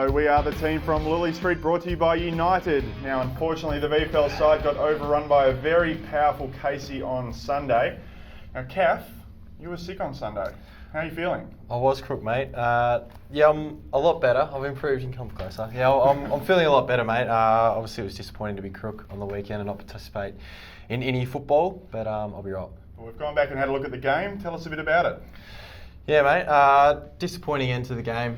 Hello, we are the team from Lilly Street, brought to you by United. Now, unfortunately, the VFL side got overrun by a very powerful Casey on Sunday. Now, Kath, you were sick on Sunday. How are you feeling? I was crook, mate. Yeah, I'm a lot better. I've improved. You can come closer. Yeah, I'm feeling a lot better, mate. Obviously, it was disappointing to be crook on the weekend and not participate in any football, but I'll be right. Well, we've gone back and had a look at the game. Tell us a bit about it. Yeah, mate. Disappointing end to the game.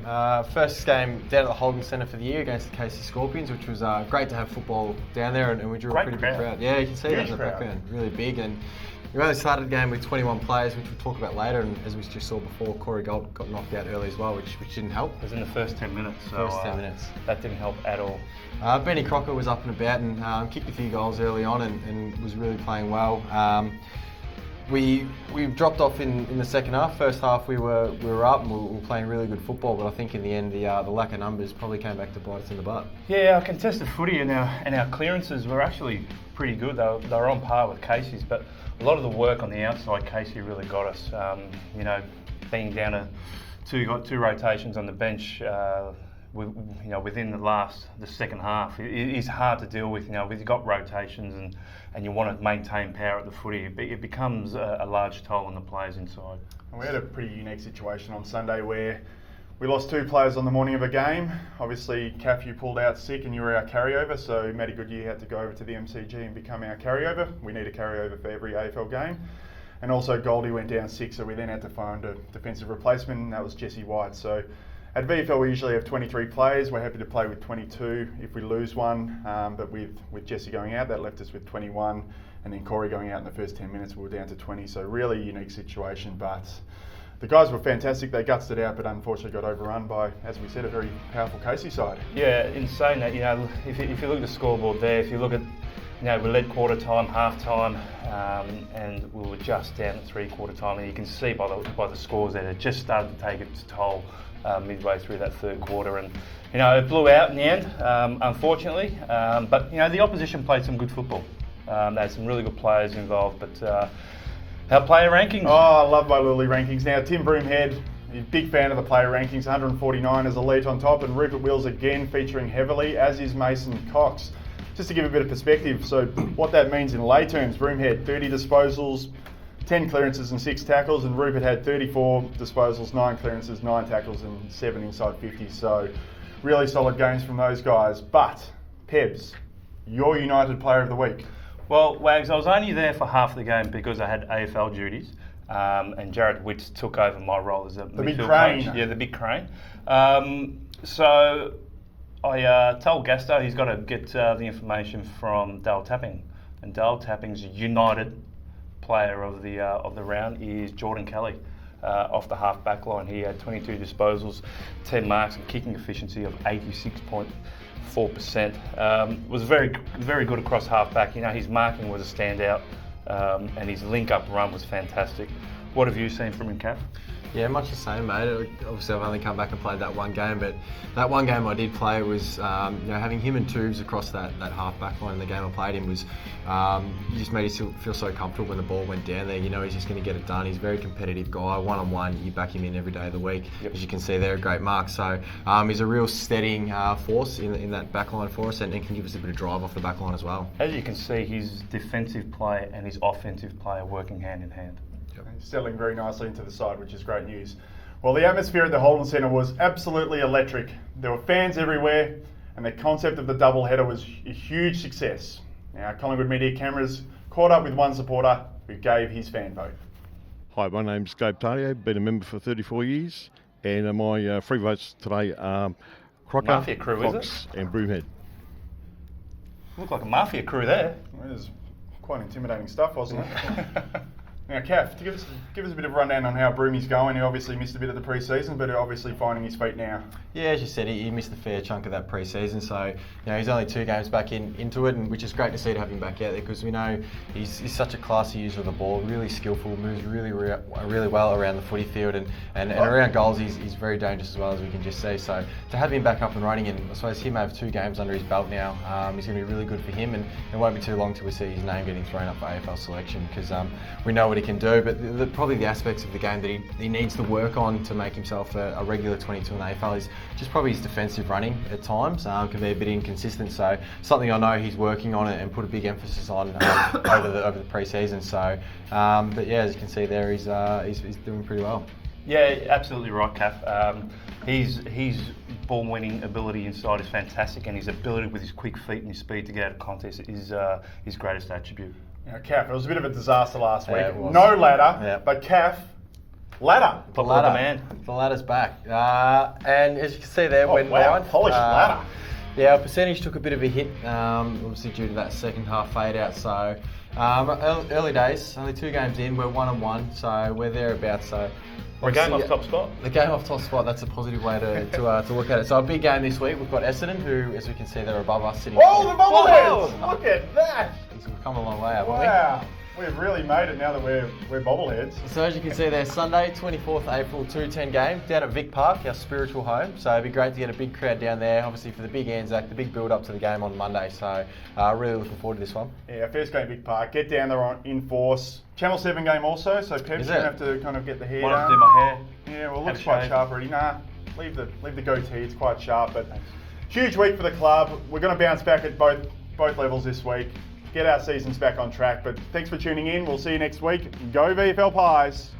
First game down at the Holden Centre for the year against the Casey Scorpions, which was great to have football down there, and we drew a pretty big crowd. Yeah, you can see that in the background. Really big. And we only started the game with 21 players, which we'll talk about later. And as we just saw before, Corey Gold got knocked out early as well, which didn't help. It was in the first 10 minutes. So, 10 minutes. That didn't help at all. Benny Crocker was up and about and kicked a few goals early on and was really playing well. We dropped off in the second half. First half we were up and we were playing really good football, but I think in the end the lack of numbers probably came back to bite us in the butt. Yeah, our contested footy and our clearances were actually pretty good. They were on par with Casey's, but a lot of the work on the outside, Casey really got us. Being down to two rotations on the bench. Within the second half, it is hard to deal with. You've got rotations and you want to maintain power at the footy. It becomes a large toll on the players inside. We had a pretty unique situation on Sunday where we lost two players on the morning of a game. Obviously, Kath, you pulled out sick and you were our carryover, so Matty Goodyear had to go over to the MCG and become our carryover. We need a carryover for every AFL game. And also Goldie went down sick, so we then had to find a defensive replacement, and that was Jesse White. So at VFL, we usually have 23 players. We're happy to play with 22 if we lose one. But with Jesse going out, that left us with 21. And then Corey going out in the first 10 minutes, we were down to 20. So really unique situation. But the guys were fantastic. They gutsed it out, but unfortunately got overrun by, as we said, a very powerful Casey side. Yeah, in saying that, if you look at the scoreboard there, if you look at, we led quarter time, half time, and we were just down at 3/4 time. And you can see by the scores that it just started to take its toll midway through that third quarter, and it blew out in the end, unfortunately. But the opposition played some good football. They had some really good players involved. But our player rankings. Oh, I love my Lilly rankings. Now, Tim Broomhead, he's a big fan of the player rankings. 149 as elite on top, and Rupert Wills again featuring heavily, as is Mason Cox. Just to give a bit of perspective, so what that means in lay terms, Broomhead 30 disposals, 10 clearances and 6 tackles, and Rupert had 34 disposals, 9 clearances, 9 tackles and 7 inside 50. So really solid games from those guys. But, Pebs, your United Player of the Week. Well, Wags, I was only there for half the game because I had AFL duties, and Jared Witts took over my role as a midfield coach. Yeah, the big crane. So I told Gasto he's got to get the information from Dale Tapping, and Dale Tapping's United Player of the round is Jordan Kelly off the half back line. He had 22 disposals, 10 marks, and kicking efficiency of 86.4%. Was very, very good across half back. His marking was a standout, and his link up run was fantastic. What have you seen from him, Kath? Yeah, much the same, mate. Obviously, I've only come back and played that one game, but that one game I did play was, having him and Tubes across that half back line in the game I played him was, he just made you feel so comfortable when the ball went down there. He's just going to get it done. He's a very competitive guy. One-on-one, you back him in every day of the week. Yep. As you can see, they're a great mark. So he's a real steadying force in that back line for us, and can give us a bit of drive off the back line as well. As you can see, his defensive play and his offensive play are working hand in hand. He's settling very nicely into the side, which is great news. Well, the atmosphere at the Holden Centre was absolutely electric. There were fans everywhere, and the concept of the doubleheader was a huge success. Now, Collingwood media cameras caught up with one supporter who gave his fan vote. Hi, my name's Gabe Tario, been a member for 34 years, and my free votes today are Crocker, Mafia crew, Fox, and Broomhead. Looked like a mafia crew there. Well, it was quite intimidating stuff, wasn't it? Now, Kath, give us a bit of a rundown on how Broomy's going. He obviously missed a bit of the pre-season, but obviously finding his feet now. Yeah, as you said, he missed a fair chunk of that pre-season, so he's only 2 games back into it, and which is great to see to have him back out there because we know he's such a classy user of the ball, really skillful, moves really well around the footy field, and around goals he's very dangerous as well, as we can just see. So to have him back up and running, and I suppose him have 2 games under his belt now, is going to be really good for him, and it won't be too long till we see his name getting thrown up for AFL selection because we know what what he can do, but probably the aspects of the game that he needs to work on to make himself a regular 22 in the AFL is just probably his defensive running at times. Can be a bit inconsistent, so something I know he's working on it and put a big emphasis on over the pre-season. So, but yeah, as you can see there, he's doing pretty well. Yeah, absolutely right, Kath. His ball-winning ability inside is fantastic, and his ability with his quick feet and his speed to get out of contest is his greatest attribute. Now, Kath, it was a bit of a disaster last week. It was. No ladder, but Kath, ladder. The ladder's back. And as you can see there, when polished ladder. Yeah, our percentage took a bit of a hit, obviously due to that second half fade out. So early days, only 2 games in, we're 1-1, so we're thereabouts. So we're a game off top spot. The game off top spot, that's a positive way to look at it. So a big game this week. We've got Essendon, who, as we can see, they're above us sitting. Oh, the bobbleheads! Look at that! We've come a long way, haven't we? Wow. We've really made it now that we're bobbleheads. So as you can see there, Sunday, 24th April, 2:10 game down at Vic Park, our spiritual home. So it'd be great to get a big crowd down there, obviously for the big Anzac, the big build-up to the game on Monday. So really looking forward to this one. Yeah, first game Vic Park. Get down there in force. Channel 7 game also, so Pep's going to have to kind of get the hair Might down. have to do my hair. Yeah, well, it looks quite sharp already. Nah, leave the goatee. It's quite sharp, but huge week for the club. We're going to bounce back at both levels this week. Get our seasons back on track. But thanks for tuning in. We'll see you next week. Go VFL Pies.